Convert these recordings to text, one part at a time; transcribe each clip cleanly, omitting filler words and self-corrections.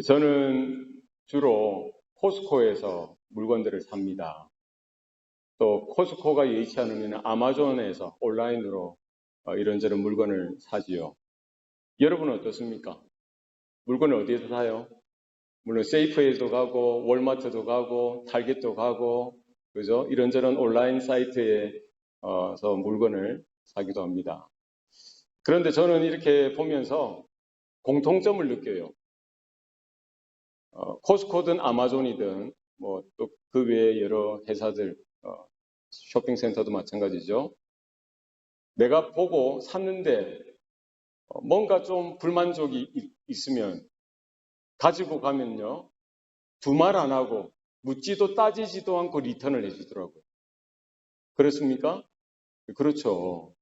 저는 주로 코스코에서 물건들을 삽니다. 또 코스코가 여의치 않으면 아마존에서 온라인으로 이런저런 물건을 사지요. 여러분은 어떻습니까? 물건을 어디에서 사요? 물론 세이프에도 가고 월마트도 가고 타겟도 가고 그죠? 이런저런 온라인 사이트에서 물건을 사기도 합니다. 그런데 저는 이렇게 보면서 공통점을 느껴요. 코스코든 아마존이든 뭐 또 그 외에 여러 회사들 쇼핑센터도 마찬가지죠. 내가 보고 샀는데 뭔가 좀 불만족이 있으면 가지고 가면요. 두말 안 하고 묻지도 따지지도 않고 리턴을 해주더라고요. 그렇습니까? 그렇죠.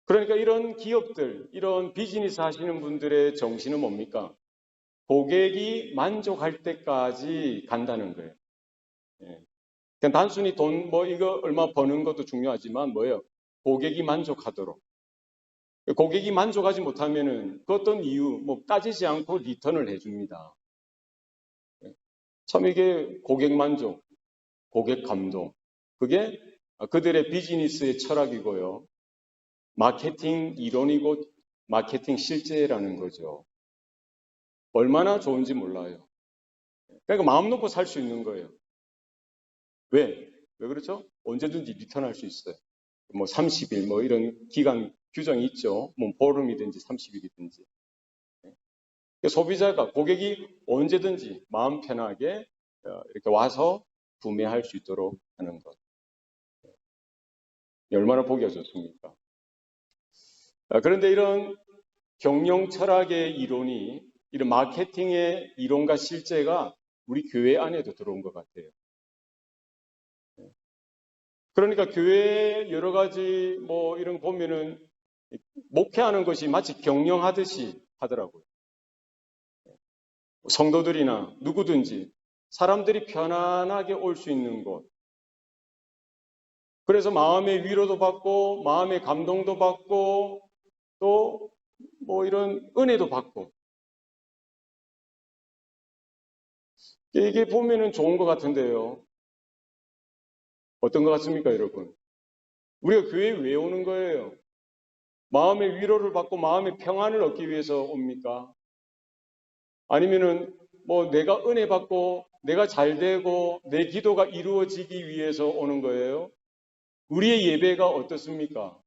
그러니까 이런 기업들, 이런 비즈니스 하시는 분들의 정신은 뭡니까? 고객이 만족할 때까지 간다는 거예요. 예. 그냥 단순히 돈, 이거 얼마 버는 것도 중요하지만 뭐예요? 고객이 만족하도록. 고객이 만족하지 못하면은 그 어떤 이유, 따지지 않고 리턴을 해줍니다. 참 이게 고객 만족, 고객 감동. 그게 그들의 비즈니스의 철학이고요. 마케팅 이론이고 마케팅 실제라는 거죠. 얼마나 좋은지 몰라요. 그러니까 마음 놓고 살 수 있는 거예요. 왜? 왜 그렇죠? 언제든지 리턴할 수 있어요. 30일 이런 기간 규정이 있죠. 보름이든지 30일이든지. 소비자가 고객이 언제든지 마음 편하게 이렇게 와서 구매할 수 있도록 하는 것. 얼마나 보기가 좋습니까? 그런데 이런 경영 철학의 이론이 이런 마케팅의 이론과 실제가 우리 교회 안에도 들어온 것 같아요. 그러니까 교회 여러 가지 이런 거 보면은 목회하는 것이 마치 경영하듯이 하더라고요. 성도들이나 누구든지 사람들이 편안하게 올 수 있는 곳. 그래서 마음의 위로도 받고 마음의 감동도 받고 또 이런 은혜도 받고 이게 보면은 좋은 것 같은데요. 어떤 것 같습니까, 여러분? 우리가 교회에 왜 오는 거예요? 마음의 위로를 받고 마음의 평안을 얻기 위해서 옵니까? 아니면은 내가 은혜 받고 내가 잘 되고 내 기도가 이루어지기 위해서 오는 거예요? 우리의 예배가 어떻습니까?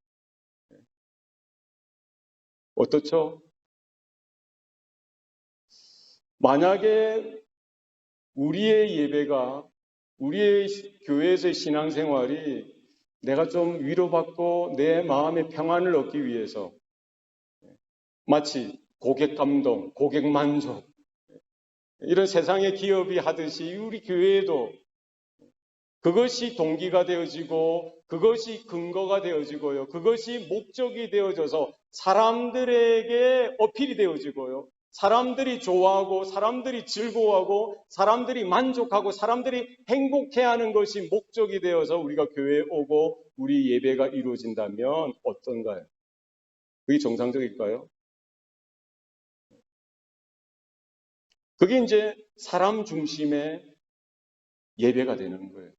어떻죠? 만약에 우리의 예배가 우리의 교회에서의 신앙생활이 내가 좀 위로받고 내 마음의 평안을 얻기 위해서 마치 고객 감동, 고객 만족 이런 세상의 기업이 하듯이 우리 교회에도 그것이 동기가 되어지고 그것이 근거가 되어지고요. 그것이 목적이 되어져서 사람들에게 어필이 되어지고요. 사람들이 좋아하고 사람들이 즐거워하고 사람들이 만족하고 사람들이 행복해하는 것이 목적이 되어서 우리가 교회에 오고 우리 예배가 이루어진다면 어떤가요? 그게 정상적일까요? 그게 이제 사람 중심의 예배가 되는 거예요.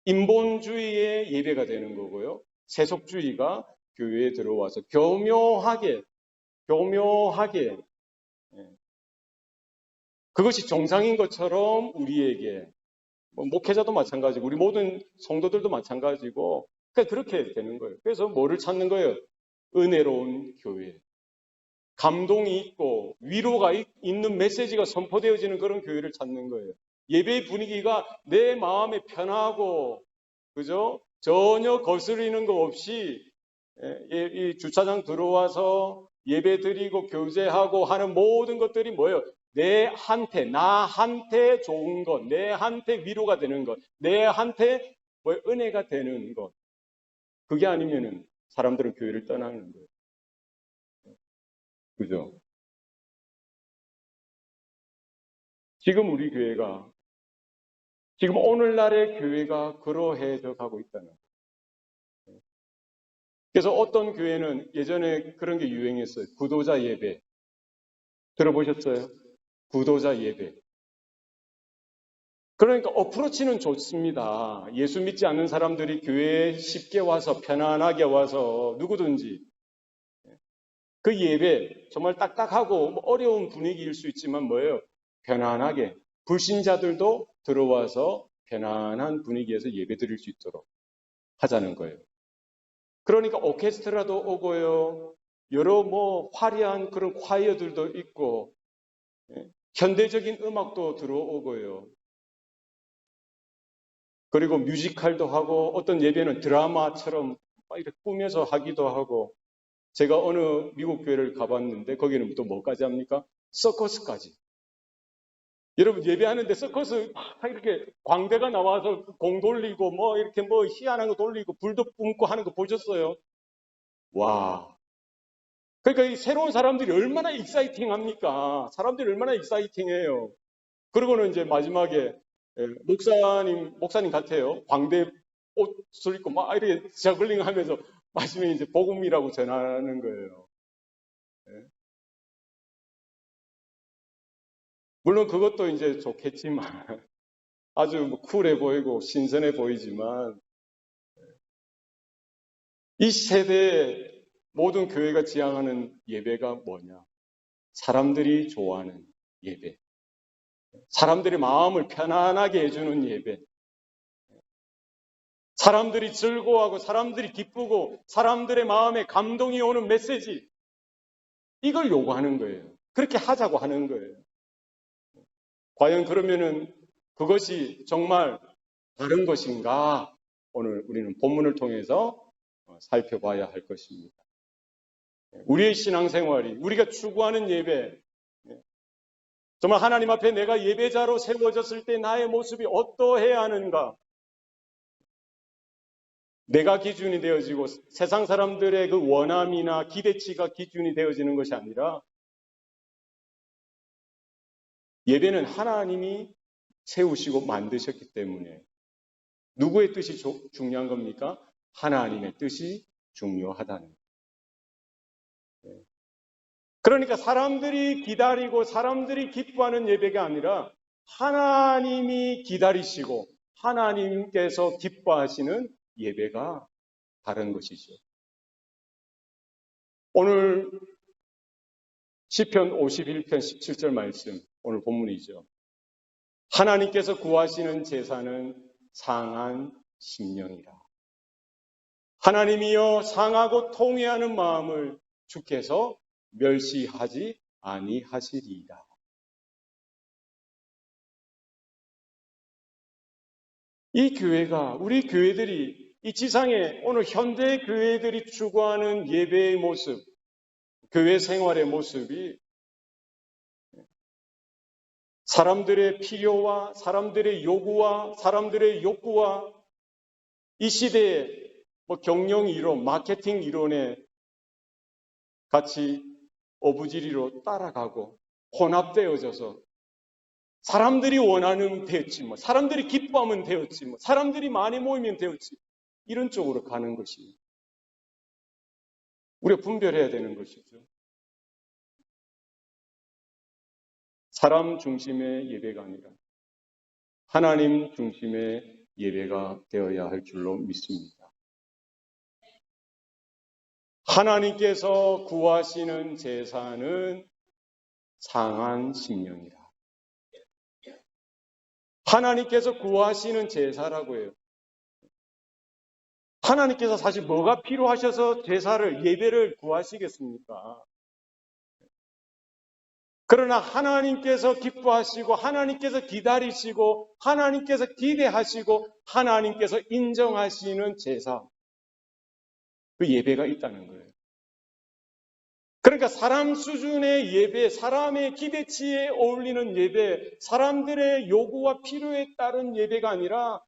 인본주의의 예배가 되는 거고요. 세속주의가 교회에 들어와서 교묘하게 그것이 정상인 것처럼 우리에게 목회자도 마찬가지고 우리 모든 성도들도 마찬가지고 그렇게 되는 거예요. 그래서 뭐를 찾는 거예요? 은혜로운 교회. 감동이 있고 위로가 있는 메시지가 선포되어지는 그런 교회를 찾는 거예요. 예배의 분위기가 내 마음에 편하고 그죠? 전혀 거스르는 거 없이 이 주차장 들어와서 예배 드리고 교제하고 하는 모든 것들이 뭐예요? 나한테 좋은 것, 내한테 위로가 되는 것, 내한테 은혜가 되는 것. 그게 아니면은 사람들은 교회를 떠나는 거예요. 그죠? 지금 우리 교회가, 지금 오늘날의 교회가 그러해져 가고 있다는 거예요. 그래서 어떤 교회는 예전에 그런 게 유행했어요. 구도자 예배. 들어보셨어요? 구도자 예배. 그러니까 어프로치는 좋습니다. 예수 믿지 않는 사람들이 교회에 쉽게 와서 편안하게 와서 누구든지 그 예배 정말 딱딱하고 어려운 분위기일 수 있지만 뭐예요? 편안하게 불신자들도 들어와서 편안한 분위기에서 예배 드릴 수 있도록 하자는 거예요. 그러니까 오케스트라도 오고요. 여러 화려한 그런 콰이어들도 있고 현대적인 음악도 들어오고요. 그리고 뮤지컬도 하고 어떤 예배는 드라마처럼 이렇게 꾸며서 하기도 하고 제가 어느 미국 교회를 가봤는데 거기는 또 뭐까지 합니까? 서커스까지. 여러분 예배하는데 서커스 이렇게 광대가 나와서 공 돌리고 이렇게 희한한 거 돌리고 불도 뿜고 하는 거 보셨어요? 와. 그러니까 이 새로운 사람들이 얼마나 익사이팅 합니까? 사람들이 얼마나 익사이팅해요. 그리고는 이제 마지막에 목사님 같아요. 광대 옷을 입고 막 이렇게 저글링 하면서 마지막에 이제 복음이라고 전하는 거예요. 물론 그것도 이제 좋겠지만 아주 쿨해 보이고 신선해 보이지만 이 세대의 모든 교회가 지향하는 예배가 뭐냐? 사람들이 좋아하는 예배. 사람들의 마음을 편안하게 해주는 예배. 사람들이 즐거워하고 사람들이 기쁘고 사람들의 마음에 감동이 오는 메시지. 이걸 요구하는 거예요. 그렇게 하자고 하는 거예요. 과연 그러면은 그것이 정말 다른 것인가? 오늘 우리는 본문을 통해서 살펴봐야 할 것입니다. 우리의 신앙생활이, 우리가 추구하는 예배, 정말 하나님 앞에 내가 예배자로 세워졌을 때 나의 모습이 어떠해야 하는가? 내가 기준이 되어지고 세상 사람들의 그 원함이나 기대치가 기준이 되어지는 것이 아니라 예배는 하나님이 세우시고 만드셨기 때문에 누구의 뜻이 중요한 겁니까? 하나님의 뜻이 중요하다는 거예요. 그러니까 사람들이 기다리고 사람들이 기뻐하는 예배가 아니라 하나님이 기다리시고 하나님께서 기뻐하시는 예배가 다른 것이죠. 오늘 시편 51편 17절 말씀, 오늘 본문이죠. 하나님께서 구하시는 제사는 상한 심령이라. 하나님이여 상하고 통회하는 마음을 주께서 멸시하지 아니하시리이다. 이 교회가, 우리 교회들이, 이 지상에 오늘 현대 교회들이 추구하는 예배의 모습, 교회 생활의 모습이 사람들의 필요와 사람들의 요구와 사람들의 욕구와 이 시대의 경영 이론, 마케팅 이론에 같이 어부지리로 따라가고 혼합되어져서 사람들이 원하는 되었지, 사람들이 기뻐하면 되었지, 사람들이 많이 모이면 되었지, 이런 쪽으로 가는 것이 우리가 분별해야 되는 것이죠. 사람 중심의 예배가 아니라 하나님 중심의 예배가 되어야 할 줄로 믿습니다. 하나님께서 구하시는 제사는 상한 심령이라. 하나님께서 구하시는 제사라고 해요. 하나님께서 사실 뭐가 필요하셔서 제사를, 예배를 구하시겠습니까? 그러나 하나님께서 기뻐하시고 하나님께서 기다리시고 하나님께서 기대하시고 하나님께서 인정하시는 제사, 그 예배가 있다는 거예요. 그러니까 사람 수준의 예배, 사람의 기대치에 어울리는 예배, 사람들의 요구와 필요에 따른 예배가 아니라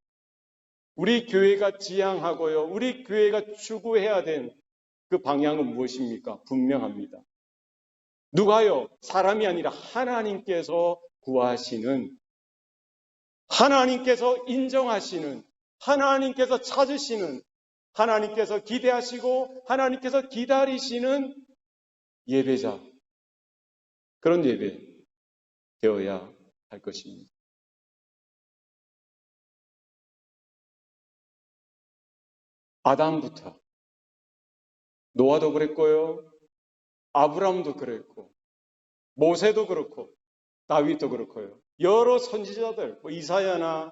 우리 교회가 지향하고요, 우리 교회가 추구해야 된 그 방향은 무엇입니까? 분명합니다. 누가요? 사람이 아니라 하나님께서 구하시는, 하나님께서 인정하시는, 하나님께서 찾으시는, 하나님께서 기대하시고 하나님께서 기다리시는 예배자, 그런 예배. 되어야 할 것입니다. 아담부터 노아도 그랬고요. 아브라함도 그랬고 모세도 그렇고 다윗도 그렇고요. 여러 선지자들, 이사야나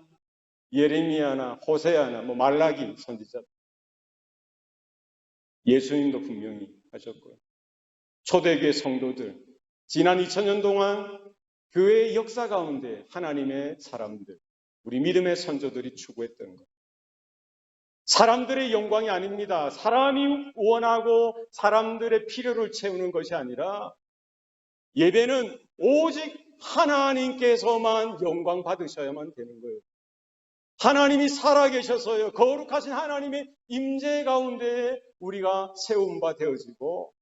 예레미야나 호세아나 말라기 선지자, 예수님도 분명히 하셨고요. 초대교회 성도들, 지난 2000년 동안 교회의 역사 가운데 하나님의 사람들, 우리 믿음의 선조들이 추구했던 것. 사람들의 영광이 아닙니다. 사람이 원하고 사람들의 필요를 채우는 것이 아니라 예배는 오직 하나님께서만 영광 받으셔야만 되는 거예요. 하나님이 살아계셔서요. 거룩하신 하나님의 임재 가운데 우리가 세운 바 되어지고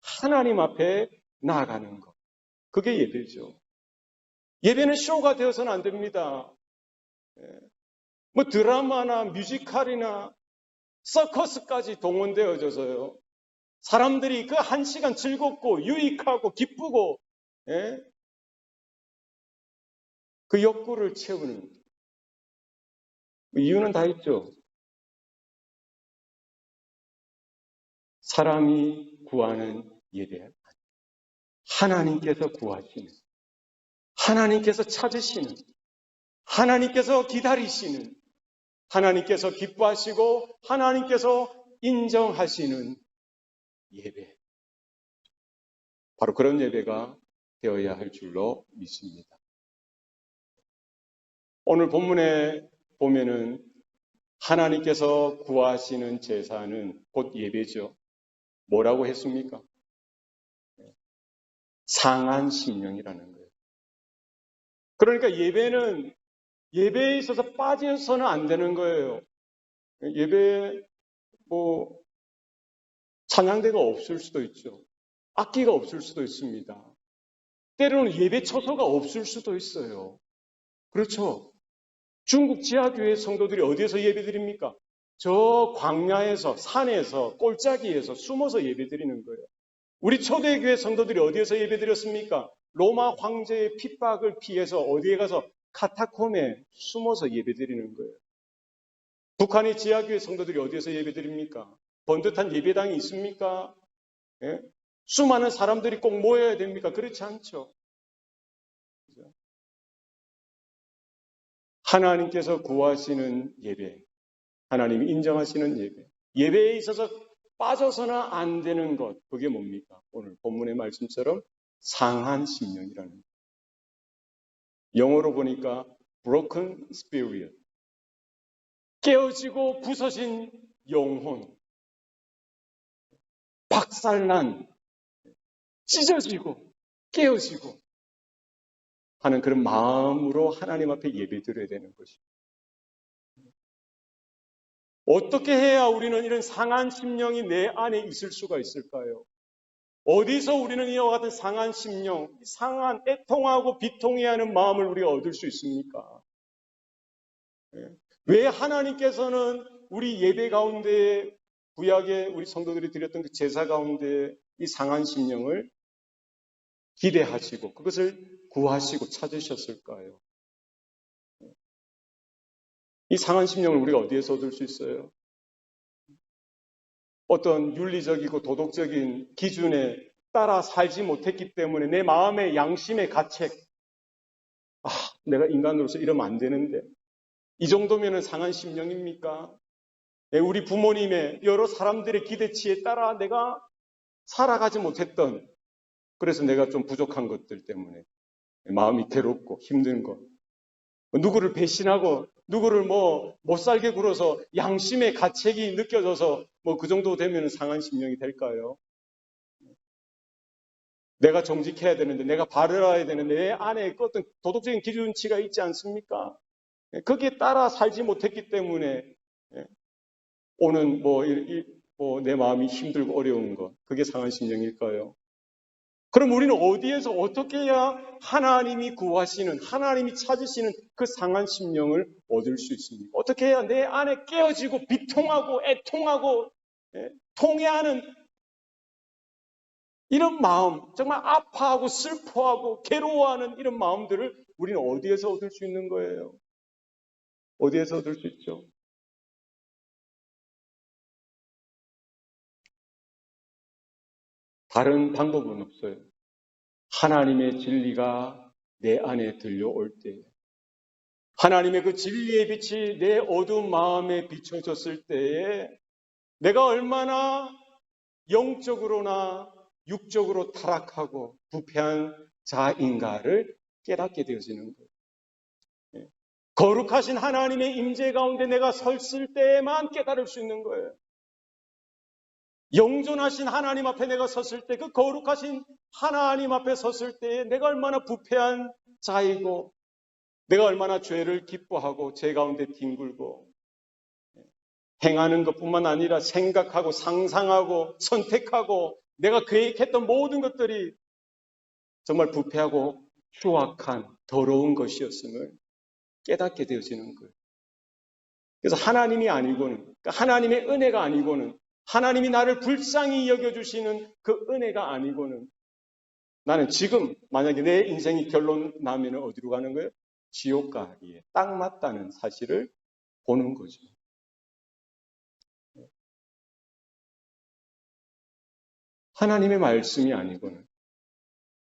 하나님 앞에 나아가는 것. 그게 예배죠. 예배는 쇼가 되어서는 안 됩니다. 드라마나 뮤지컬이나 서커스까지 동원되어져서요. 사람들이 그 한 시간 즐겁고 유익하고 기쁘고 그 욕구를 채우는 이유는 다 있죠. 사람이 구하는 예배, 하나님께서 구하시는, 하나님께서 찾으시는, 하나님께서 기다리시는, 하나님께서 기뻐하시고 하나님께서 인정하시는 예배. 바로 그런 예배가 되어야 할 줄로 믿습니다. 오늘 본문에 보면은 하나님께서 구하시는 제사는 곧 예배죠. 뭐라고 했습니까? 상한 심령이라는 거예요. 그러니까 예배에 있어서 빠져서는 안 되는 거예요. 예배에 찬양대가 없을 수도 있죠. 악기가 없을 수도 있습니다. 때로는 예배 처소가 없을 수도 있어요. 그렇죠. 중국 지하교회 성도들이 어디에서 예배드립니까? 저 광야에서, 산에서, 골짜기에서 숨어서 예배드리는 거예요. 우리 초대교회 성도들이 어디에서 예배드렸습니까? 로마 황제의 핍박을 피해서 어디에 가서 카타콤에 숨어서 예배드리는 거예요. 북한의 지하교회 성도들이 어디에서 예배드립니까? 번듯한 예배당이 있습니까? 수많은 사람들이 꼭 모여야 됩니까? 그렇지 않죠. 하나님께서 구하시는 예배, 하나님이 인정하시는 예배, 예배에 있어서 빠져서는 안 되는 것, 그게 뭡니까? 오늘 본문의 말씀처럼 상한 심령이라는 것. 영어로 보니까 broken spirit, 깨어지고 부서진 영혼, 박살난, 찢어지고 깨어지고 하는 그런 마음으로 하나님 앞에 예배드려야 되는 것입니다. 어떻게 해야 우리는 이런 상한 심령이 내 안에 있을 수가 있을까요? 어디서 우리는 이와 같은 상한 심령, 상한 애통하고 비통해하는 마음을 우리가 얻을 수 있습니까? 왜 하나님께서는 우리 예배 가운데 구약에 우리 성도들이 드렸던 그 제사 가운데 이 상한 심령을 기대하시고 그것을 구하시고 찾으셨을까요? 이 상한 심령을 우리가 어디에서 얻을 수 있어요? 어떤 윤리적이고 도덕적인 기준에 따라 살지 못했기 때문에 내 마음의 양심의 가책, 내가 인간으로서 이러면 안 되는데 이 정도면 상한 심령입니까? 우리 부모님의 여러 사람들의 기대치에 따라 내가 살아가지 못했던, 그래서 내가 좀 부족한 것들 때문에 마음이 괴롭고 힘든 것, 누구를 배신하고 누구를 못 살게 굴어서 양심의 가책이 느껴져서 그 정도 되면 상한 심령이 될까요? 내가 정직해야 되는데, 내가 바르러야 되는데 내 안에 어떤 도덕적인 기준치가 있지 않습니까? 거기에 따라 살지 못했기 때문에 오는 내 마음이 힘들고 어려운 것, 그게 상한 심령일까요? 그럼 우리는 어디에서 어떻게 해야 하나님이 구하시는, 하나님이 찾으시는 그 상한 심령을 얻을 수 있습니까? 어떻게 해야 내 안에 깨어지고 비통하고 애통하고 통해하는 이런 마음, 정말 아파하고 슬퍼하고 괴로워하는 이런 마음들을 우리는 어디에서 얻을 수 있는 거예요? 어디에서 얻을 수 있죠? 다른 방법은 없어요. 하나님의 진리가 내 안에 들려올 때, 하나님의 그 진리의 빛이 내 어두운 마음에 비춰졌을 때에 내가 얼마나 영적으로나 육적으로 타락하고 부패한 자인가를 깨닫게 되어지는 거예요. 예. 거룩하신 하나님의 임재 가운데 내가 섰을 때에만 깨달을 수 있는 거예요. 영존하신 하나님 앞에 내가 섰을 때, 그 거룩하신 하나님 앞에 섰을 때에 내가 얼마나 부패한 자이고 내가 얼마나 죄를 기뻐하고 죄 가운데 뒹굴고 행하는 것뿐만 아니라 생각하고 상상하고 선택하고 내가 계획했던 모든 것들이 정말 부패하고 추악한 더러운 것이었음을 깨닫게 되어지는 거예요. 그래서 하나님이 아니고는, 그러니까 하나님의 은혜가 아니고는, 하나님이 나를 불쌍히 여겨주시는 그 은혜가 아니고는 나는 지금 만약에 내 인생이 결론 나면 어디로 가는 거예요? 지옥 가기에 딱 맞다는 사실을 보는 거죠. 하나님의 말씀이 아니고는,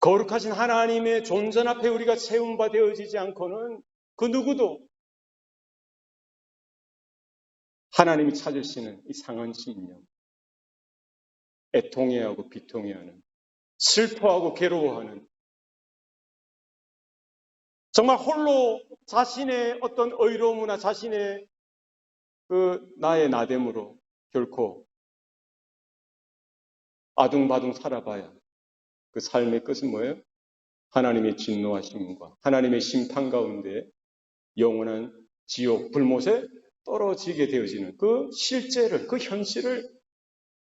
거룩하신 하나님의 존전 앞에 우리가 세운 바 되어지지 않고는 그 누구도 하나님이 찾으시는 이 상한 심령, 애통해하고 비통해하는, 슬퍼하고 괴로워하는, 정말 홀로 자신의 어떤 의로움이나 자신의 그 나의 나됨으로 결코 아둥바둥 살아봐야 그 삶의 끝은 뭐예요? 하나님의 진노하심과 하나님의 심판 가운데 영원한 지옥 불못에 떨어지게 되어지는 그 실제를, 그 현실을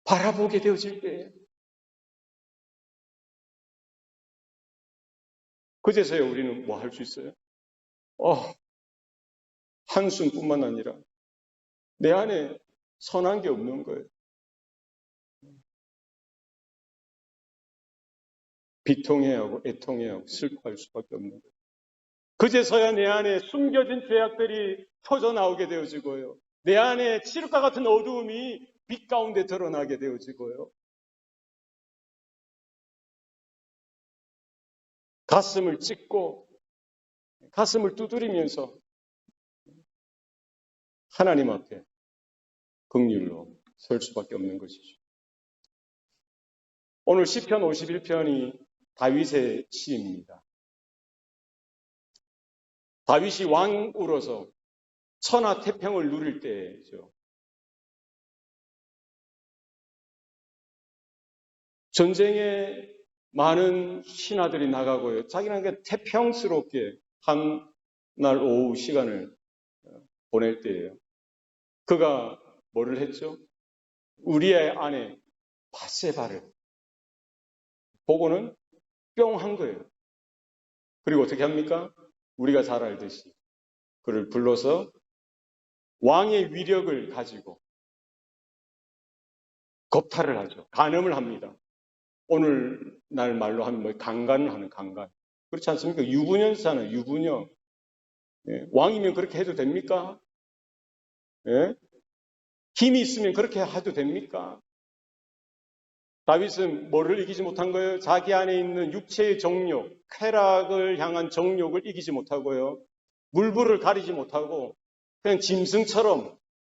바라보게 되어질 때에 그제서야 우리는 뭐 할 수 있어요? 한숨뿐만 아니라 내 안에 선한 게 없는 거예요. 비통해하고 애통해하고 슬퍼할 수밖에 없는 거예요. 그제서야 내 안에 숨겨진 죄악들이 터져나오게 되어지고요. 내 안에 칠흑과 같은 어두움이 빛 가운데 드러나게 되어지고요. 가슴을 찢고 가슴을 두드리면서 하나님 앞에 긍휼로 설 수밖에 없는 것이죠. 오늘 시편 51편이 다윗의 시입니다. 다윗이 왕으로서 천하 태평을 누릴 때죠. 전쟁에 많은 신하들이 나가고요. 자기는 태평스럽게 한 날 오후 시간을 보낼 때예요. 그가 뭐를 했죠? 우리의 아내 바세바를 보고는 뿅 한 거예요. 그리고 어떻게 합니까? 우리가 잘 알듯이 그를 불러서 왕의 위력을 가지고 겁탈을 하죠. 간음을 합니다. 오늘날 말로 하면 뭐 강간을 하는 강간. 그렇지 않습니까? 유부녀잖아요. 유부녀. 예, 왕이면 그렇게 해도 됩니까? 예? 힘이 있으면 그렇게 해도 됩니까? 다윗은 뭐를 이기지 못한 거예요? 자기 안에 있는 육체의 정욕, 쾌락을 향한 정욕을 이기지 못하고요. 물불을 가리지 못하고 그냥 짐승처럼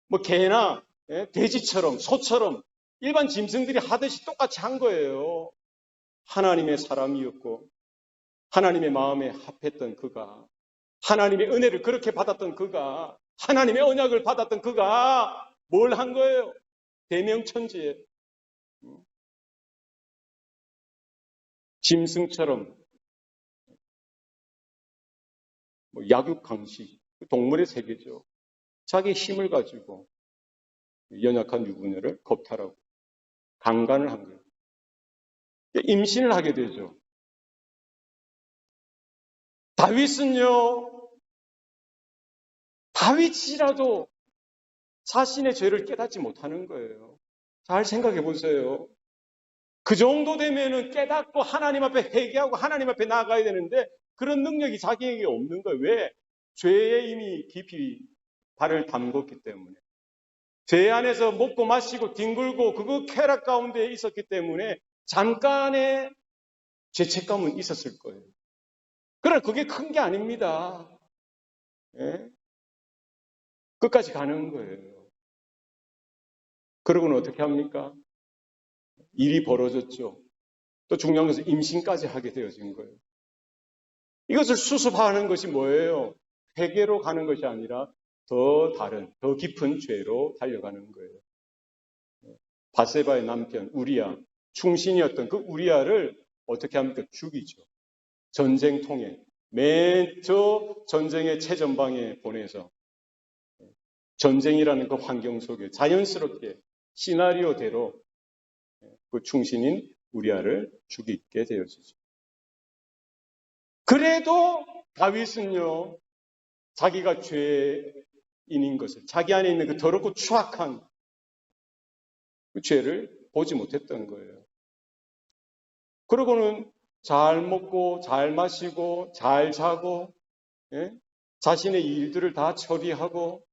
뭐 개나 돼지처럼 소처럼 일반 짐승들이 하듯이 똑같이 한 거예요. 하나님의 사람이었고 하나님의 마음에 합했던 그가, 하나님의 은혜를 그렇게 받았던 그가, 하나님의 언약을 받았던 그가 뭘 한 거예요? 대명천지에 짐승처럼 약육강식, 동물의 세계죠. 자기 힘을 가지고 연약한 유부녀를 겁탈하고 강간을 한 거예요. 임신을 하게 되죠. 다윗이라도 자신의 죄를 깨닫지 못하는 거예요. 잘 생각해 보세요. 그 정도 되면은 깨닫고 하나님 앞에 회개하고 하나님 앞에 나아가야 되는데 그런 능력이 자기에게 없는 거예요. 왜? 죄에 이미 깊이 발을 담궜기 때문에. 죄 안에서 먹고 마시고 뒹굴고 그거 쾌락 가운데 있었기 때문에 잠깐의 죄책감은 있었을 거예요. 그러나 그게 큰 게 아닙니다. 예? 끝까지 가는 거예요. 그러고는 어떻게 합니까? 일이 벌어졌죠. 또 중요한 것은 임신까지 하게 되어진 거예요. 이것을 수습하는 것이 뭐예요? 회개로 가는 것이 아니라 더 다른, 더 깊은 죄로 달려가는 거예요. 바세바의 남편 우리야, 충신이었던 그 우리야를 어떻게 합니까? 죽이죠. 전쟁통에 맨 저 전쟁의 최전방에 보내서 전쟁이라는 그 환경 속에 자연스럽게 시나리오대로 그 충신인 우리아를 죽이게 되어지죠. 그래도 다윗은요, 자기가 죄인인 것을, 자기 안에 있는 그 더럽고 추악한 그 죄를 보지 못했던 거예요. 그러고는 잘 먹고, 잘 마시고, 잘 자고, 예? 자신의 일들을 다 처리하고,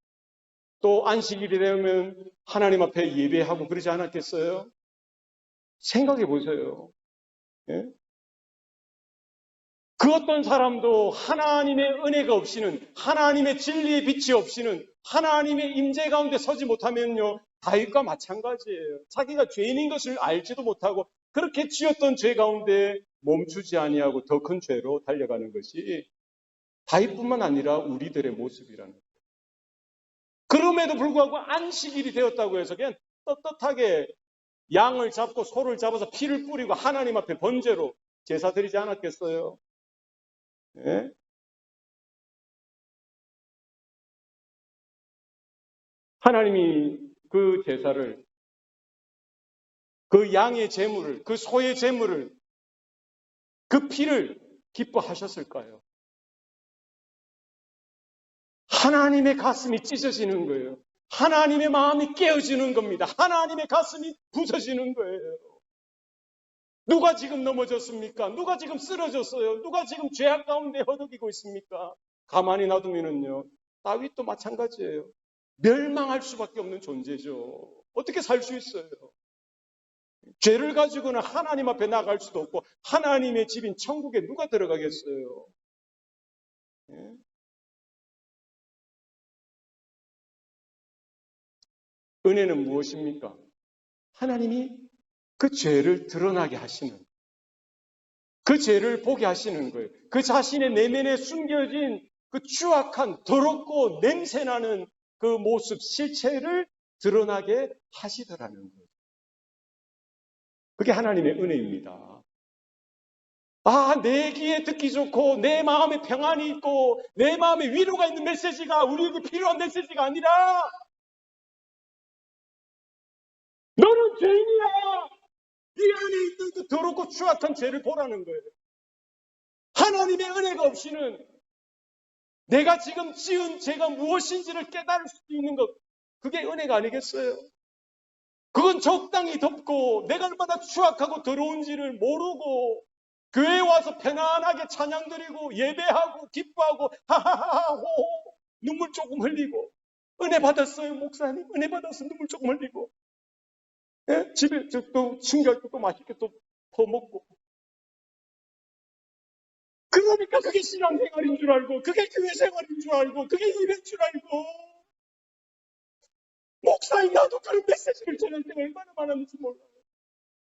또 안식일이 되면 하나님 앞에 예배하고 그러지 않았겠어요? 생각해 보세요. 예? 그 어떤 사람도 하나님의 은혜가 없이는, 하나님의 진리의 빛이 없이는, 하나님의 임재 가운데 서지 못하면요, 다윗과 마찬가지예요. 자기가 죄인인 것을 알지도 못하고 그렇게 지었던 죄 가운데 멈추지 아니하고 더 큰 죄로 달려가는 것이 다윗뿐만 아니라 우리들의 모습이라는 거예요. 그럼에도 불구하고 안식일이 되었다고 해서 그냥 떳떳하게 양을 잡고 소를 잡아서 피를 뿌리고 하나님 앞에 번제로 제사 드리지 않았겠어요? 예? 하나님이 그 제사를, 그 양의 제물을, 그 소의 제물을, 그 피를 기뻐하셨을까요? 하나님의 가슴이 찢어지는 거예요. 하나님의 마음이 깨어지는 겁니다. 하나님의 가슴이 부서지는 거예요. 누가 지금 넘어졌습니까? 누가 지금 쓰러졌어요? 누가 지금 죄악 가운데 허덕이고 있습니까? 가만히 놔두면은요, 다윗도 마찬가지예요. 멸망할 수밖에 없는 존재죠. 어떻게 살 수 있어요? 죄를 가지고는 하나님 앞에 나갈 수도 없고 하나님의 집인 천국에 누가 들어가겠어요? 예? 은혜는 무엇입니까? 하나님이 그 죄를 드러나게 하시는, 그 죄를 보게 하시는 거예요. 그 자신의 내면에 숨겨진 그 추악한 더럽고 냄새나는 그 모습, 실체를 드러나게 하시더라는 거예요. 그게 하나님의 은혜입니다. 아, 내 귀에 듣기 좋고 내 마음에 평안이 있고 내 마음에 위로가 있는 메시지가 우리에게 필요한 메시지가 아니라 너는 죄인이야. 네 안에 있는 그 더럽고 추악한 죄를 보라는 거예요. 하나님의 은혜가 없이는 내가 지금 지은 죄가 무엇인지를 깨달을 수 있는 것, 그게 은혜가 아니겠어요? 그건 적당히 덮고 내가 얼마나 추악하고 더러운지를 모르고 교회에 와서 편안하게 찬양 드리고 예배하고 기뻐하고 하하하하 호호 눈물 조금 흘리고 은혜 받았어요 목사님 은혜 받았어 눈물 조금 흘리고 예? 집에 또 친구할 때또 맛있게 또 퍼먹고 그러니까 그게 신앙생활인 줄 알고 그게 교회생활인 줄 알고 그게 예배인 줄 알고 목사님 나도 그런 메시지를 전할 때가 얼마나 많았는지 몰라요.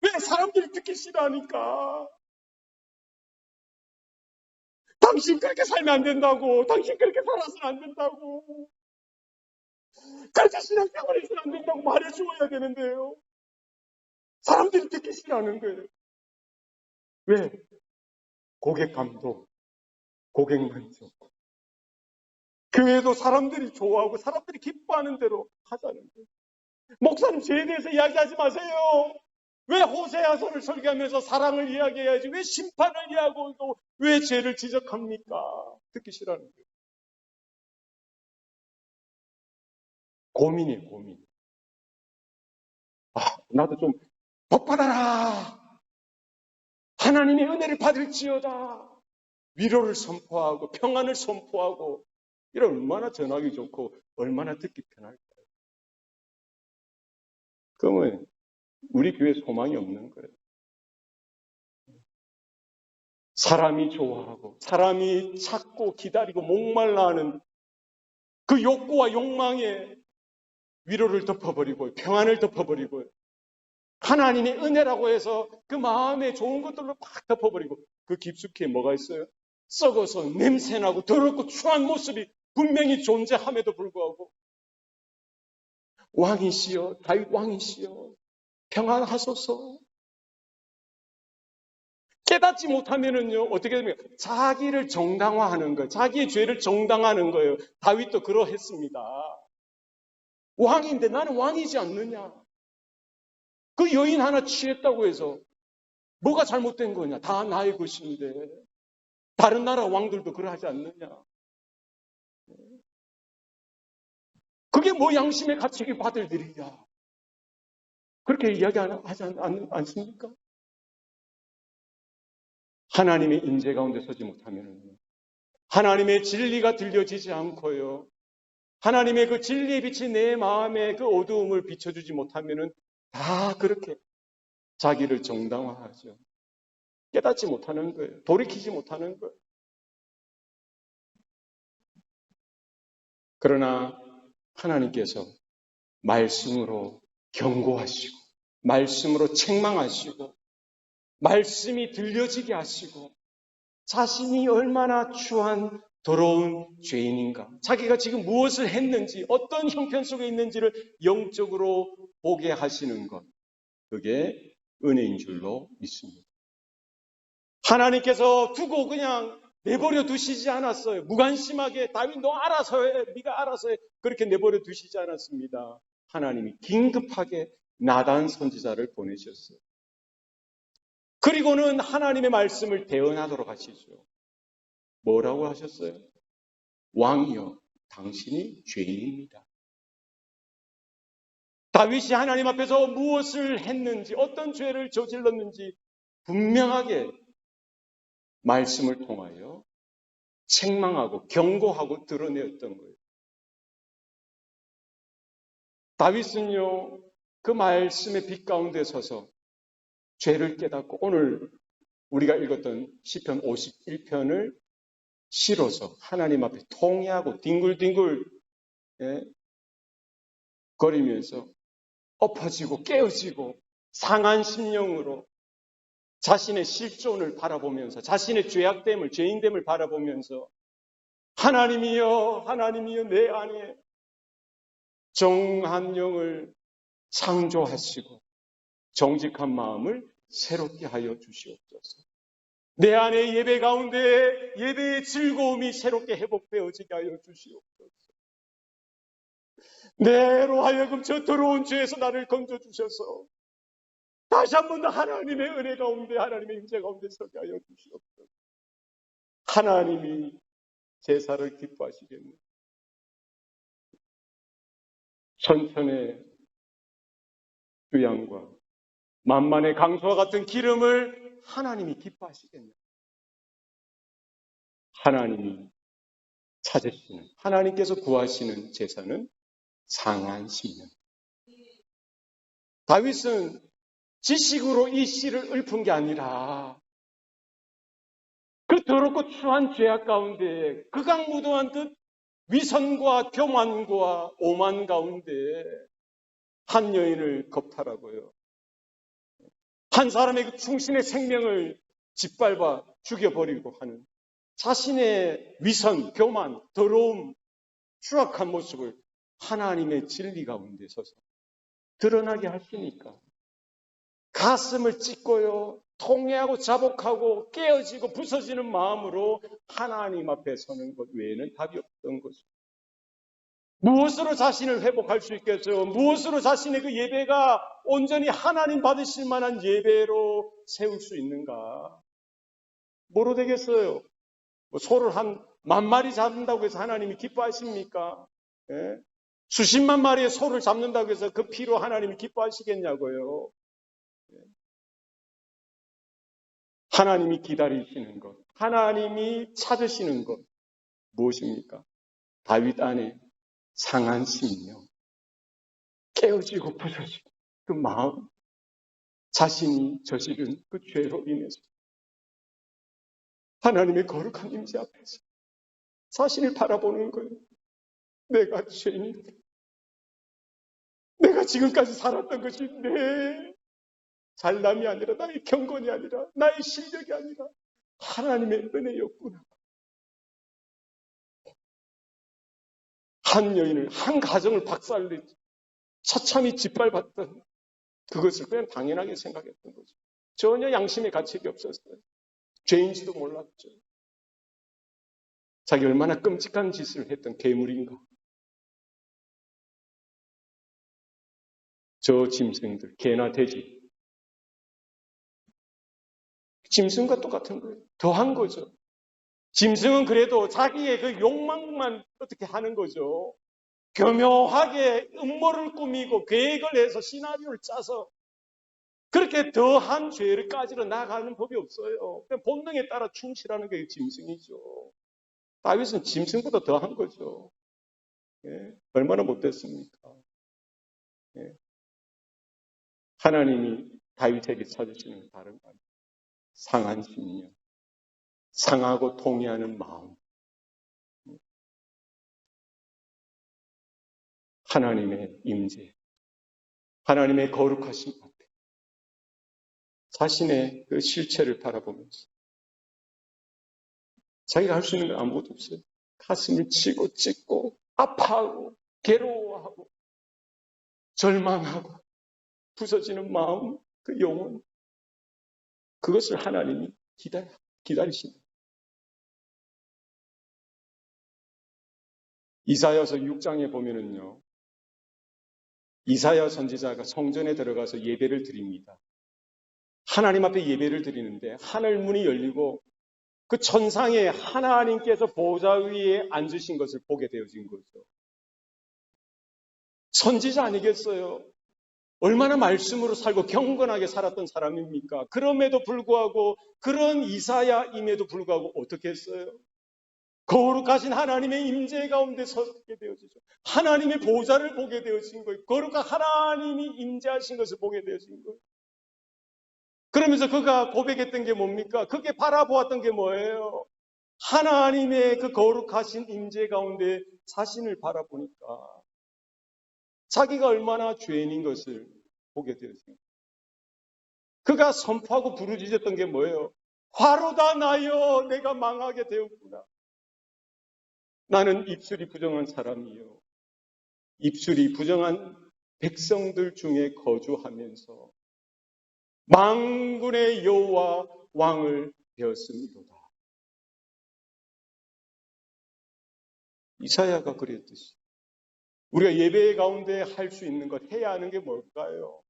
왜 사람들이 듣기 싫어하니까. 당신 그렇게 살면 안 된다고. 당신 그렇게 살아서는 안 된다고. 그렇게 신앙생활해서는 안 된다고 말해주어야 되는데요. 사람들이 듣기 싫어하는 거예요. 왜? 고객감도, 고객 만족. 교회도 사람들이 좋아하고 사람들이 기뻐하는 대로 하자는 거예요. 목사님 죄에 대해서 이야기하지 마세요. 왜 호세아서를 설계하면서 사랑을 이야기해야지 왜 심판을 이야기하고 또 왜 죄를 지적합니까? 듣기 싫어하는 거예요. 고민이에요, 고민. 아, 나도 좀 복 받아라. 하나님의 은혜를 받을지어다. 위로를 선포하고 평안을 선포하고 이런 얼마나 전하기 좋고 얼마나 듣기 편할까요? 그러면 우리 교회 소망이 없는 거예요. 사람이 좋아하고 사람이 찾고 기다리고 목말라 하는 그 욕구와 욕망에 위로를 덮어버리고 평안을 덮어버리고 하나님의 은혜라고 해서 그 마음에 좋은 것들로 막 덮어버리고 그 깊숙이에 뭐가 있어요? 썩어서 냄새나고 더럽고 추한 모습이 분명히 존재함에도 불구하고 왕이시여, 다윗 왕이시여, 평안하소서. 깨닫지 못하면은요, 어떻게 됩니까? 자기를 정당화하는 거예요. 자기의 죄를 정당화하는 거예요. 다윗도 그러했습니다. 왕인데 나는 왕이지 않느냐? 그 여인 하나 취했다고 해서 뭐가 잘못된 거냐? 다 나의 것인데. 다른 나라 왕들도 그러하지 않느냐? 그게 뭐 양심의 가책이 받을 일이야. 그렇게 이야기하지 않습니까? 하나님의 인재 가운데 서지 못하면 하나님의 진리가 들려지지 않고요. 하나님의 그 진리의 빛이 내 마음에 그 어두움을 비춰주지 못하면 다 그렇게 자기를 정당화하죠. 깨닫지 못하는 거예요. 돌이키지 못하는 거예요. 그러나 하나님께서 말씀으로 경고하시고 말씀으로 책망하시고 말씀이 들려지게 하시고 자신이 얼마나 추한 더러운 죄인인가, 자기가 지금 무엇을 했는지 어떤 형편 속에 있는지를 영적으로 보게 하시는 것, 그게 은혜인 줄로 믿습니다. 하나님께서 두고 그냥 내버려 두시지 않았어요. 무관심하게 다윗 너 알아서 해, 네가 알아서 해, 그렇게 내버려 두시지 않았습니다. 하나님이 긴급하게 나단 선지자를 보내셨어요. 그리고는 하나님의 말씀을 대언하도록 하시죠. 뭐라고 하셨어요? 왕이여, 당신이 죄인입니다. 다윗이 하나님 앞에서 무엇을 했는지, 어떤 죄를 저질렀는지 분명하게 말씀을 통하여 책망하고 경고하고 드러내었던 거예요. 다윗은요, 그 말씀의 빛 가운데 서서 죄를 깨닫고 오늘 우리가 읽었던 시편 51편을 실어서 하나님 앞에 통회하고 뒹굴뒹굴 거리면서 엎어지고 깨어지고 상한 심령으로 자신의 실존을 바라보면서 자신의 죄악됨을, 죄인됨을 바라보면서 하나님이여, 하나님이여, 내 안에 정한 영을 창조하시고 정직한 마음을 새롭게 하여 주시옵소서. 내 안에 예배 가운데 예배의 즐거움이 새롭게 회복되어지게 하여 주시옵소서. 내로 하여금 저 더러운 죄에서 나를 건져주셔서 다시 한 번 더 하나님의 은혜 가운데, 하나님의 임재 가운데 서게 하여 주시옵소서. 하나님이 제사를 기뻐하시겠네. 천천의 주양과 만만의 강수와 같은 기름을 하나님이 기뻐하시겠네. 하나님이 찾으시는, 하나님께서 구하시는 제사는 상한 심령. 다윗은 지식으로 이 시를 읊은 게 아니라 그 더럽고 추한 죄악 가운데 극악무도한 듯 위선과 교만과 오만 가운데 한 여인을 겁탈하고요, 한 사람의 그 충신의 생명을 짓밟아 죽여버리고 하는 자신의 위선, 교만, 더러움, 추악한 모습을 하나님의 진리 가운데 서서 드러나게 하시니까 가슴을 찢고요, 통회하고 자복하고 깨어지고 부서지는 마음으로 하나님 앞에 서는 것 외에는 답이 없던 것입니다. 무엇으로 자신을 회복할 수 있겠어요? 무엇으로 자신의 그 예배가 온전히 하나님 받으실 만한 예배로 세울 수 있는가? 뭐로 되겠어요? 소를 한 10,000마리 잡는다고 해서 하나님이 기뻐하십니까? 예? 수십만 마리의 소를 잡는다고 해서 그 피로 하나님이 기뻐하시겠냐고요? 하나님이 기다리시는 것, 하나님이 찾으시는 것 무엇입니까? 다윗 안에 상한 심령, 깨어지고 부서지고 그 마음, 자신이 저지른 그 죄로 인해서 하나님의 거룩한 임재 앞에서 자신을 바라보는 거예요. 내가 죄인인데, 내가 지금까지 살았던 것이 내 잘남이 아니라, 나의 경건이 아니라, 나의 실력이 아니라 하나님의 은혜였구나. 한 여인을, 한 가정을 박살내지 처참히 짓밟았던 그것을 그냥 당연하게 생각했던 거죠. 전혀 양심의 가책이 없었어요. 죄인지도 몰랐죠. 자기 얼마나 끔찍한 짓을 했던 괴물인가. 저 짐승들, 개나 돼지, 짐승과 똑같은 거예요. 더한 거죠. 짐승은 그래도 자기의 그 욕망만 어떻게 하는 거죠. 교묘하게 음모를 꾸미고 계획을 해서 시나리오를 짜서 그렇게 더한 죄를 까지러 나가는 법이 없어요. 본능에 따라 충실하는 게 짐승이죠. 다윗은 짐승보다 더한 거죠. 예? 얼마나 못됐습니까? 예? 하나님이 다윗에게 찾으시는 다른 거 아니에요. 상한 심령, 상하고 통회하는 마음, 하나님의 임재, 하나님의 거룩하심 앞에 자신의 그 실체를 바라보면서 자기가 할 수 있는 건 아무것도 없어요. 가슴을 치고 찢고 아파하고 괴로워하고 절망하고 부서지는 마음, 그 영혼, 그것을 하나님이 기다리십니다. 이사야서 6장에 보면은요, 이사야 선지자가 성전에 들어가서 예배를 드립니다. 하나님 앞에 예배를 드리는데 하늘 문이 열리고 그 천상에 하나님께서 보좌 위에 앉으신 것을 보게 되어진 거죠. 선지자 아니겠어요? 얼마나 말씀으로 살고 경건하게 살았던 사람입니까? 그럼에도 불구하고, 그런 이사야임에도 불구하고 어떻게 했어요? 거룩하신 하나님의 임재 가운데 서게 되어지죠. 하나님의 보좌를 보게 되어진 거예요. 거룩한 하나님이 임재하신 것을 보게 되어진 거예요. 그러면서 그가 고백했던 게 뭡니까? 그게 바라보았던 게 뭐예요? 하나님의 그 거룩하신 임재 가운데 자신을 바라보니까 자기가 얼마나 죄인인 것을 보게 되었습니다. 그가 선포하고 부르짖었던 게 뭐예요? 화로다 나여, 내가 망하게 되었구나. 나는 입술이 부정한 사람이요, 입술이 부정한 백성들 중에 거주하면서 만군의 여호와 왕을 배웠습니다. 이사야가 그랬듯이 우리가 예배 가운데 할 수 있는 것, 해야 하는 게 뭘까요?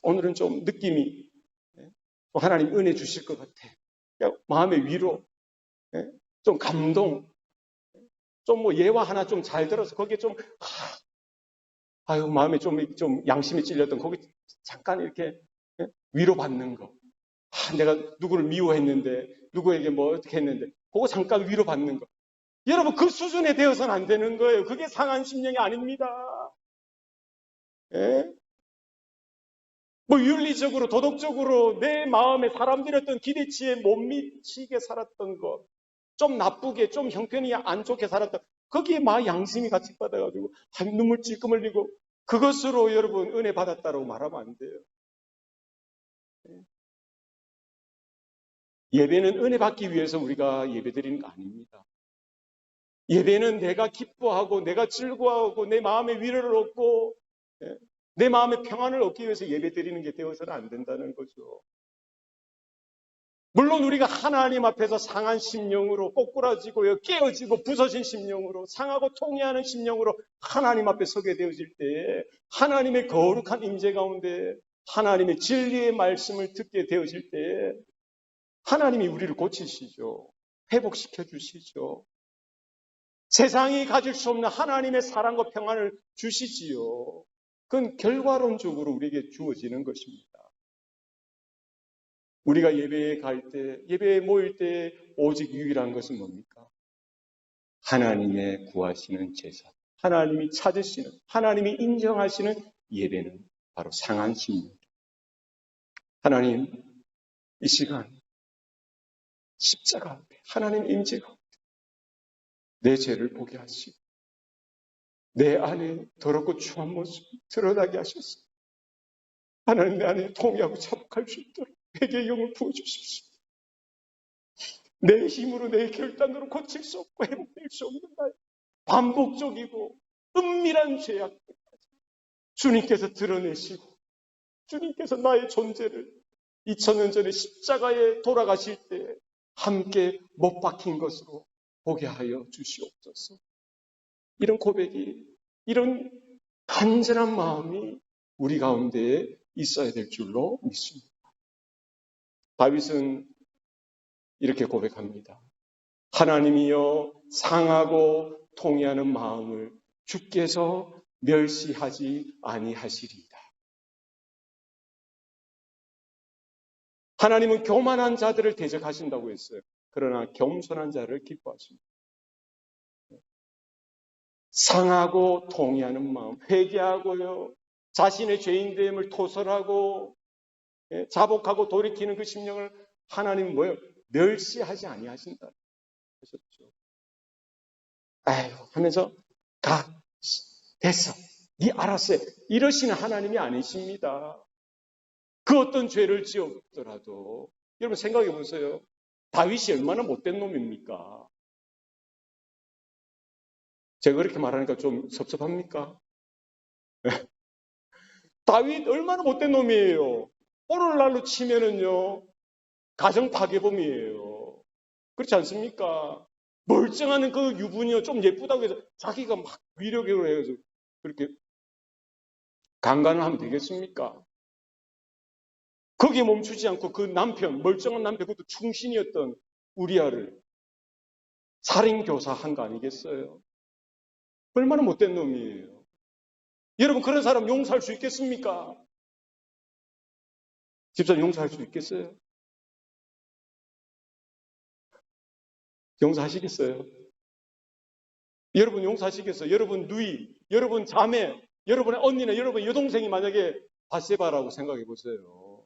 오늘은 좀 느낌이 하나님 은혜 주실 것 같아. 마음의 위로, 좀 감동, 좀 뭐 예화 하나 좀 잘 들어서 거기에 좀 아유 마음에 좀 양심이 찔렸던 거기 잠깐 이렇게 위로받는 거. 내가 누구를 미워했는데, 누구에게 뭐 어떻게 했는데, 그거 잠깐 위로받는 거. 여러분, 그 수준에 되어서는 안 되는 거예요. 그게 상한 심령이 아닙니다. 예? 뭐 윤리적으로, 도덕적으로 내 마음에 사람들이 어떤 기대치에 못 미치게 살았던 것, 좀 나쁘게, 좀 형편이 안 좋게 살았던, 거기에 막 양심이 같이 받아가지고 눈물 찔끔 흘리고 그것으로 여러분 은혜 받았다고 말하면 안 돼요. 예배는 은혜 받기 위해서 우리가 예배드리는 거 아닙니다. 예배는 내가 기뻐하고 내가 즐거워하고 내 마음의 위로를 얻고 내 마음의 평안을 얻기 위해서 예배드리는 게 되어서는 안 된다는 거죠. 물론 우리가 하나님 앞에서 상한 심령으로 꼬꾸라지고 깨어지고 부서진 심령으로 상하고 통회하는 심령으로 하나님 앞에 서게 되어질 때 하나님의 거룩한 임재 가운데 하나님의 진리의 말씀을 듣게 되어질 때 하나님이 우리를 고치시죠. 회복시켜 주시죠. 세상이 가질 수 없는 하나님의 사랑과 평안을 주시지요. 그건 결과론적으로 우리에게 주어지는 것입니다. 우리가 예배에 갈 때, 예배에 모일 때 오직 유일한 것은 뭡니까? 하나님의 구하시는 제사, 하나님이 찾으시는, 하나님이 인정하시는 예배는 바로 상한심입니다. 하나님, 이 시간 십자가 앞에 하나님 임재 가운데 내 죄를 보게 하시고 내 안에 더럽고 추한 모습 드러나게 하셔서 하나님 내 안에 통회하고 자복할 수 있도록 회개의 영을 부어주십시오. 내 힘으로 내 결단으로 고칠 수 없고 회복될 수 없는 날 반복적이고 은밀한 죄악 주님께서 드러내시고 주님께서 나의 존재를 2000년 전에 십자가에 돌아가실 때 함께 못 박힌 것으로 보게 하여 주시옵소서. 이런 고백이, 이런 간절한 마음이 우리 가운데에 있어야 될 줄로 믿습니다. 다윗은 이렇게 고백합니다. 하나님이여 상하고 통회하는 마음을 주께서 멸시하지 아니하시리이다. 하나님은 교만한 자들을 대적하신다고 했어요. 그러나 겸손한 자를 기뻐하십니다. 상하고 통회하는 마음, 회개하고요, 자신의 죄인됨을 토설하고 자복하고 돌이키는 그 심령을 하나님은 뭐예요? 멸시하지 아니하신다 하셨죠. 아이고 하면서 가, 됐어, 네 알았어요, 이러시는 하나님이 아니십니다. 그 어떤 죄를 지었더라도 여러분 생각해 보세요. 다윗이 얼마나 못된 놈입니까? 제가 그렇게 말하니까 좀 섭섭합니까? 다윗 얼마나 못된 놈이에요. 오늘날로 치면은요, 가정 파괴범이에요. 그렇지 않습니까? 멀쩡한 그 유부녀 좀 예쁘다고 해서 자기가 막 위력으로 해서 그렇게 강간을 하면 되겠습니까? 거기에 멈추지 않고 그 남편, 멀쩡한 남편, 그것도 충신이었던 우리아를 살인교사한 거 아니겠어요? 얼마나 못된 놈이에요. 여러분 그런 사람 용서할 수 있겠습니까? 집사님 용서할 수 있겠어요? 용서하시겠어요? 여러분 용서하시겠어요? 여러분 누이, 여러분 자매, 여러분의 언니나 여러분의 여동생이 만약에 바세바라고 생각해 보세요.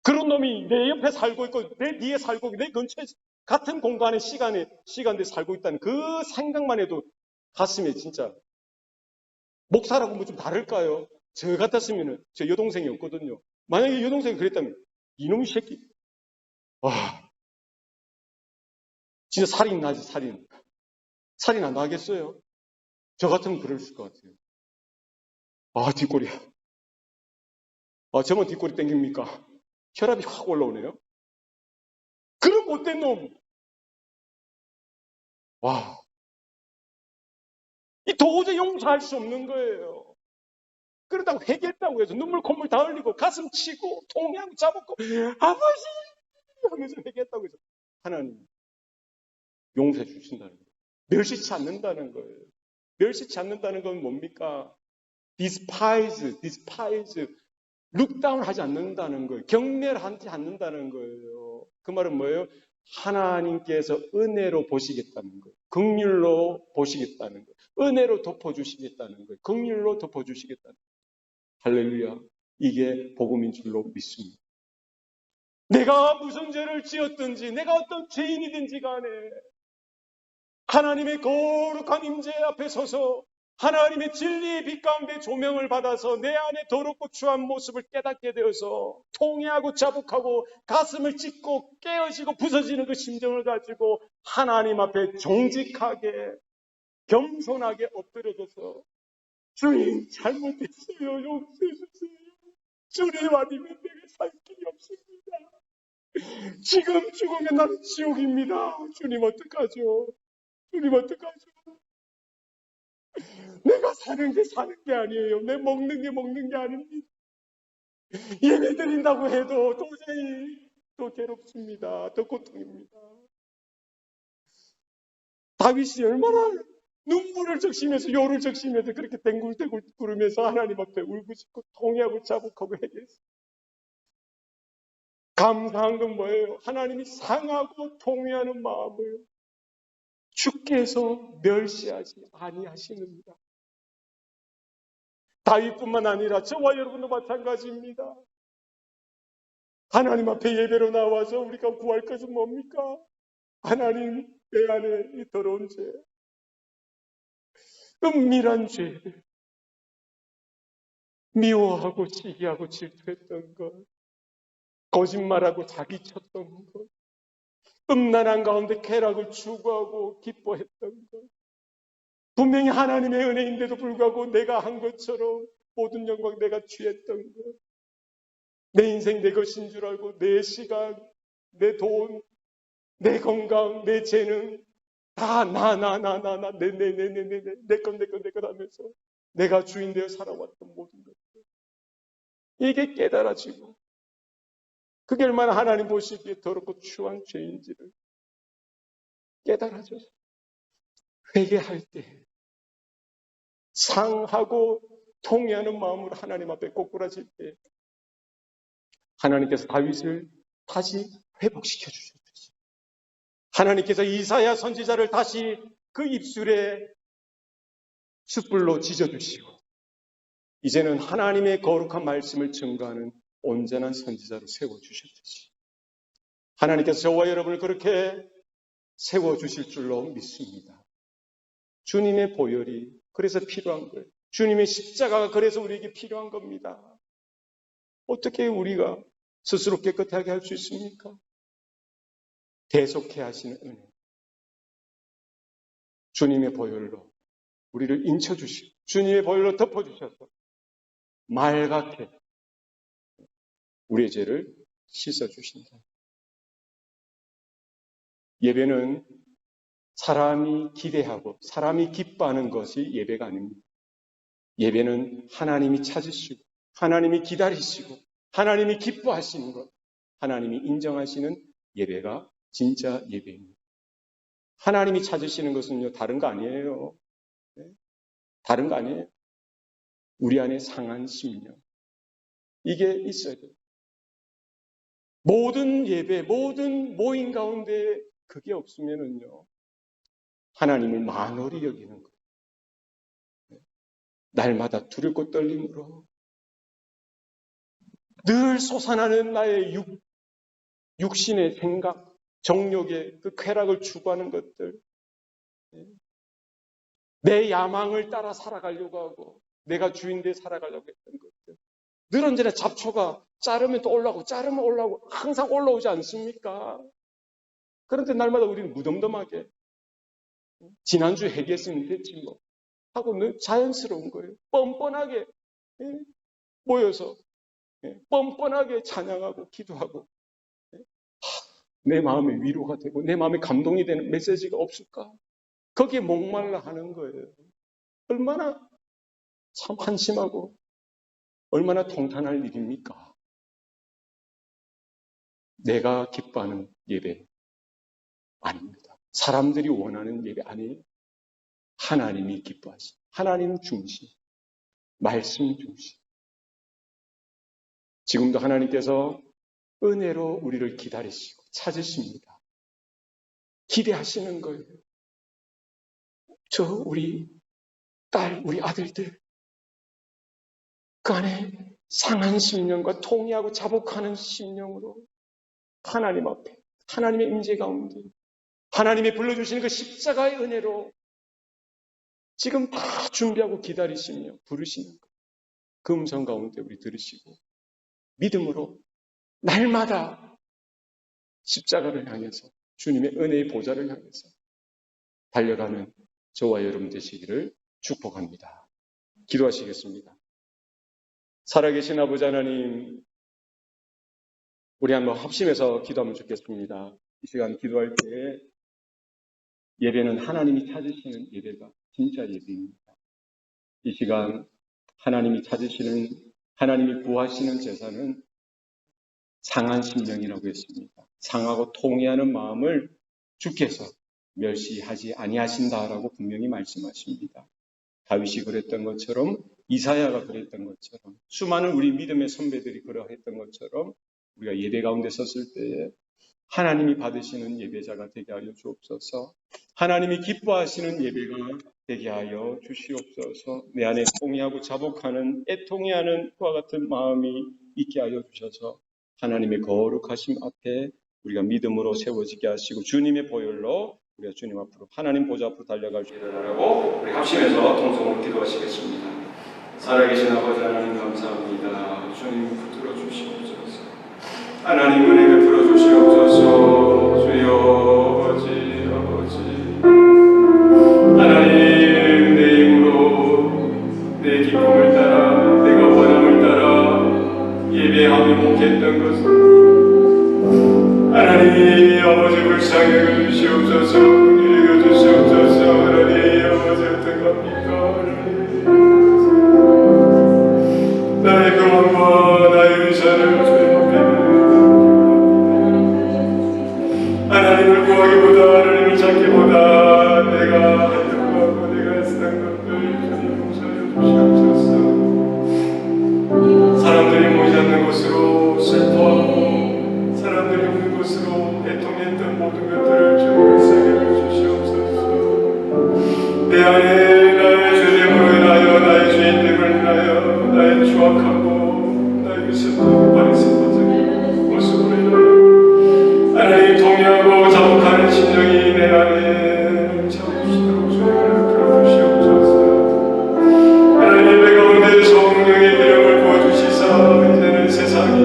그런 놈이 내 옆에 살고 있고 내 뒤에 살고 있고 내 근처에 같은 공간에 시간대 살고 있다는 그 생각만 해도 가슴에 진짜 목사라고 뭐 좀 다를까요? 저 같았으면 저 여동생이었거든요. 만약에 여동생이 그랬다면 이놈의 새끼, 와 진짜 살인 나지. 살인 안 나겠어요? 저 같으면 그랬을 것 같아요. 아 뒷골이야. 아 저만 뒷골이 땡깁니까? 혈압이 확 올라오네요. 그런 못된 놈. 와, 이 도저히 용서할 수 없는 거예요. 그러다가 회개했다고 해서 눈물 콧물 다 흘리고 가슴 치고 통양 잡고 아버지 하면서 회개했다고 해서 하나님 용서해 주신다는 거예요. 멸시치 않는다는 거예요. 멸시치 않는다는 건 뭡니까? despise, look down 하지 않는다는 거예요. 경멸하지 않는다는 거예요. 그 말은 뭐예요? 하나님께서 은혜로 보시겠다는 거예요. 긍휼로 보시겠다는 거예요. 은혜로 덮어주시겠다는 거예요. 긍휼로 덮어주시겠다는 거예요. 할렐루야. 이게 복음인 줄로 믿습니다. 내가 무슨 죄를 지었든지 내가 어떤 죄인이든지 간에 하나님의 거룩한 임재 앞에 서서 하나님의 진리의 빛 가운데 조명을 받아서 내 안에 더럽고 추한 모습을 깨닫게 되어서 통회하고 자복하고 가슴을 찢고 깨어지고 부서지는 그 심정을 가지고 하나님 앞에 정직하게 겸손하게 엎드려져서 주님 잘못했어요. 용서해 주세요. 주님 아니면 내가 살 길이 없습니다. 지금 죽으면 나는 지옥입니다. 주님 어떡하죠? 주님 어떡하죠? 내가 사는 게 아니에요. 내 먹는 게 아닙니다. 예배 드린다고 해도 도저히 더 괴롭습니다. 더 고통입니다. 다윗이 얼마나 눈물을 적시면서 요를 적시면서 그렇게 댕굴댕굴 구르면서 하나님 앞에 울고 싶고 통회하고 자복하고 회개했어요. 감사한 건 뭐예요? 하나님이 상하고 통회하는 마음을 주께서 멸시하지 아니하시느니라. 다윗뿐만 아니라 저와 여러분도 마찬가지입니다. 하나님 앞에 예배로 나와서 우리가 구할 것은 뭡니까? 하나님, 내 안에 이 더러운 죄, 은밀한 죄를 미워하고 시기하고 질투했던 것, 거짓말하고 사기쳤던 것, 음란한 가운데 쾌락을 추구하고 기뻐했던 것, 분명히 하나님의 은혜인데도 불구하고 내가 한 것처럼 모든 영광 내가 취했던 것, 내 인생 내 것인 줄 알고 내 시간, 내 돈, 내 건강, 내 재능 다 내 것 하면서 내가 주인 되어 살아왔던 모든 것들, 이게 깨달아지고 그게 얼마나 하나님 보시기에 더럽고 추한 죄인지를 깨달아져서 회개할 때 상하고 통회하는 마음으로 하나님 앞에 꼬꾸라질 때 하나님께서 다윗을 다시 회복시켜 주셨듯이 하나님께서 이사야 선지자를 다시 그 입술에 숯불로 지져주시고 이제는 하나님의 거룩한 말씀을 증거하는 온전한 선지자로 세워주셨듯이 하나님께서 저와 여러분을 그렇게 세워주실 줄로 믿습니다. 주님의 보혈이 그래서 필요한 거예요. 주님의 십자가가 그래서 우리에게 필요한 겁니다. 어떻게 우리가 스스로 깨끗하게 할 수 있습니까? 대속해 하시는 은혜. 주님의 보혈로 우리를 인쳐주시고 주님의 보혈로 덮어주셔서 맑게 우리의 죄를 씻어주신다. 예배는 사람이 기대하고 사람이 기뻐하는 것이 예배가 아닙니다. 예배는 하나님이 찾으시고 하나님이 기다리시고 하나님이 기뻐하시는 것, 하나님이 인정하시는 예배가 진짜 예배입니다. 하나님이 찾으시는 것은요, 다른 거 아니에요. 다른 거 아니에요. 우리 안에 상한 심령, 이게 있어야 돼요. 모든 예배, 모든 모임 가운데 그게 없으면은요, 하나님을 만홀히 여기는 거예요. 날마다 두렵고 떨림으로 늘 솟아나는 나의 육신의 생각, 정욕의 그 쾌락을 추구하는 것들, 내 야망을 따라 살아가려고 하고 내가 주인되어 살아가려고 했던 것들, 늘 언제나 잡초가 자르면 또 올라오고 자르면 올라오고 항상 올라오지 않습니까? 그런데 날마다 우리는 무덤덤하게 지난주 회개했으면 됐지 뭐 하고 늘 자연스러운 거예요. 뻔뻔하게 모여서 뻔뻔하게 찬양하고 기도하고 내 마음에 위로가 되고 내 마음에 감동이 되는 메시지가 없을까? 거기에 목말라 하는 거예요. 얼마나 참 한심하고 얼마나 통탄할 일입니까? 내가 기뻐하는 예배 아닙니다. 사람들이 원하는 예배 아니에요. 하나님이 기뻐하시, 하나님 중심, 말씀 중심. 지금도 하나님께서 은혜로 우리를 기다리시고 찾으십니다. 기대하시는 거예요. 우리 딸, 우리 아들들 그 안에 상한 심령과 통회하고 자복하는 심령으로 하나님 앞에, 하나님의 임재 가운데 하나님이 불러주시는 그 십자가의 은혜로 지금 다 준비하고 기다리시며 부르시는 것, 그 음성 가운데 우리 들으시고 믿음으로 날마다 십자가를 향해서 주님의 은혜의 보좌를 향해서 달려가는 저와 여러분 되시기를 축복합니다. 기도하시겠습니다. 살아계신 아버지 하나님, 우리 한번 합심해서 기도하면 좋겠습니다. 이 시간 기도할 때에 예배는 하나님이 찾으시는 예배가 진짜 예배입니다. 이 시간 하나님이 찾으시는, 하나님이 구하시는 제사는 상한 심령이라고 했습니다. 상하고 통회하는 마음을 주께서 멸시하지 아니하신다라고 분명히 말씀하십니다. 다윗이 그랬던 것처럼, 이사야가 그랬던 것처럼, 수많은 우리 믿음의 선배들이 그러했던 것처럼 우리가 예배 가운데 섰을 때에 하나님이 받으시는 예배자가 되게 하여 주옵소서. 하나님이 기뻐하시는 예배가 되게 하여 주시옵소서. 내 안에 통회하고 자복하는 애통해하는 그와 같은 마음이 있게 하여 주셔서 하나님의 거룩하심 앞에 우리가 믿음으로 세워지게 하시고 주님의 보혈로 우리가 주님 앞으로 하나님 보좌 앞으로 달려갈 수 있도록 하라고 우리 합심해서 통성으로 기도하시겠습니다. 살아계신 아버지 하나님 감사합니다. 주님 붙들어 주시옵소서. 하나님 은혜 베풀어 주시옵소서. 주여 아버지 하나님 내 힘으로 내 기쁨을 따라 내가 원함을 따라 예배하며 목했던 것을 하나님 아버지 불쌍히 여겨주시옵소서. 여겨주시옵소서. 하나님 아버지 어떡합니까? 나의 교만과 나의 의사를 주님 앞에 하나님을 구하기보다 하나님을 찾기보다 내가 하려고 하고 내가 했던 것들 주님 용서해 주시옵소서. 사람들이 모이지 않는 곳으로 슬퍼하고 사람들이 없는 곳으로 애통했던 모든 것들을 주님 불쌍히 주시옵소서. 내 안에 나의 죄됨으로 인하여 나의 죄인됨을 인하여 나의 추악하고 나의 미숙하고 바리새파적인 모습으로 인하여 하나님 통회하고 자복하는 심령이 내 안에 채워주시도록 주님을 들어주시옵소서. 하나님 내 가운데 성령의 기름을 부어주시사 이제는 세상이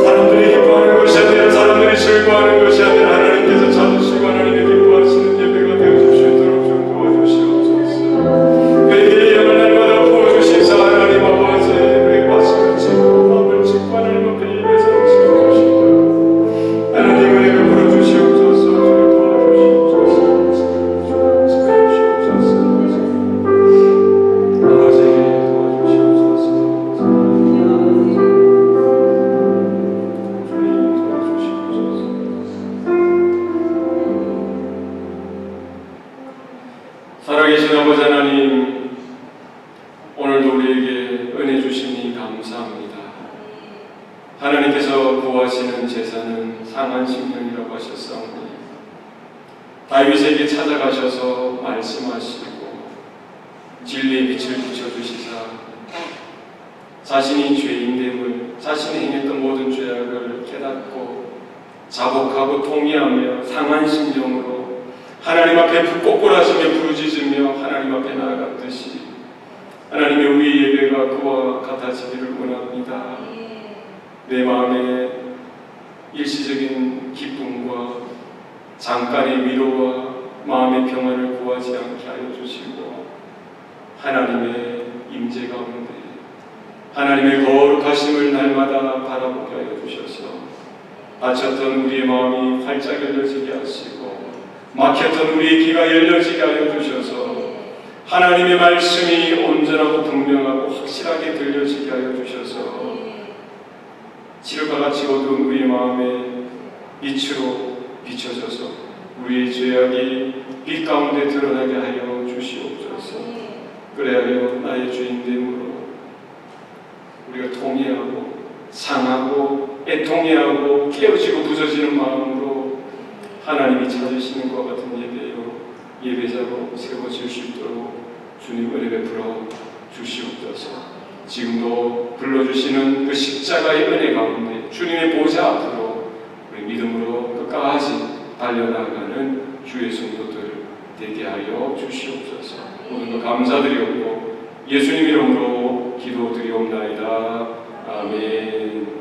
사람들이 기뻐하는 것이 아니라 사람들이 즐거워하는 것이 아니라 하나님께서 찾으시고 하나님이 기뻐하시는 예배가 되어줄 수 있도록 좀 도와주시옵소서. 그에게 영을 날마다 부어주시사 하나님 아버지 우리의 가슴을 치고 마음을 치고 하나님 앞에 입에서 치워주시도록 하나님 은혜 베풀어 주시옵소서. 주님 도와주시옵소서. 살아계신 아버지 하나님, 오늘도 우리에게 은혜 주시니 감사합니다. 하나님께서 구하시는 제사는 상한 심령이라고 하셨사오니 다윗에게 찾아가셔서 말씀하시고 진리의 빛을 비춰주시사 자신이 죄인됨을 자신이 행했던 모든 죄악을 깨닫고 자복하고 통회하며 상한 심령으로 하나님 앞에 부꼬꼬라지며 부르짖으며 하나님 앞에 나아갔듯이 하나님의 우리 예배가 그와 같아지기를 원합니다. 내 마음에 일시적인 기쁨과 잠깐의 위로와 마음의 평안을 구하지 않게 하여 주시고 하나님의 임재 가운데 하나님의 거룩하심을 날마다 바라보게 하여 주셔서 닫혔던 우리의 마음이 활짝 열려지게 하시고 막혔던 우리의 귀가 열려지게 하여 주셔서 하나님의 말씀이 온전하고 분명하고 확실하게 들려지게 하여 주셔서 칠흑과 같이 어두운 우리의 마음에 빛으로 비춰져서 우리의 죄악이 빛 가운데 드러나게 하여 주시옵소서. 그래야 나의 주인됨으로 우리가 통회하고 상하고 애통해하고 깨어지고 부서지는 마음으로 하나님이 찾으시는 것과 같은 예배자로 세워질 수 있도록 주님 은혜 베풀어 주시옵소서. 지금도 불러주시는 그 십자가의 은혜 가운데 주님의 보좌 앞으로 우리 믿음으로 끝까지 달려나가는 주의 성도들 되게 하여 주시옵소서. 모든 것 감사드리옵고 예수님 이름으로 기도드리옵나이다. 아멘.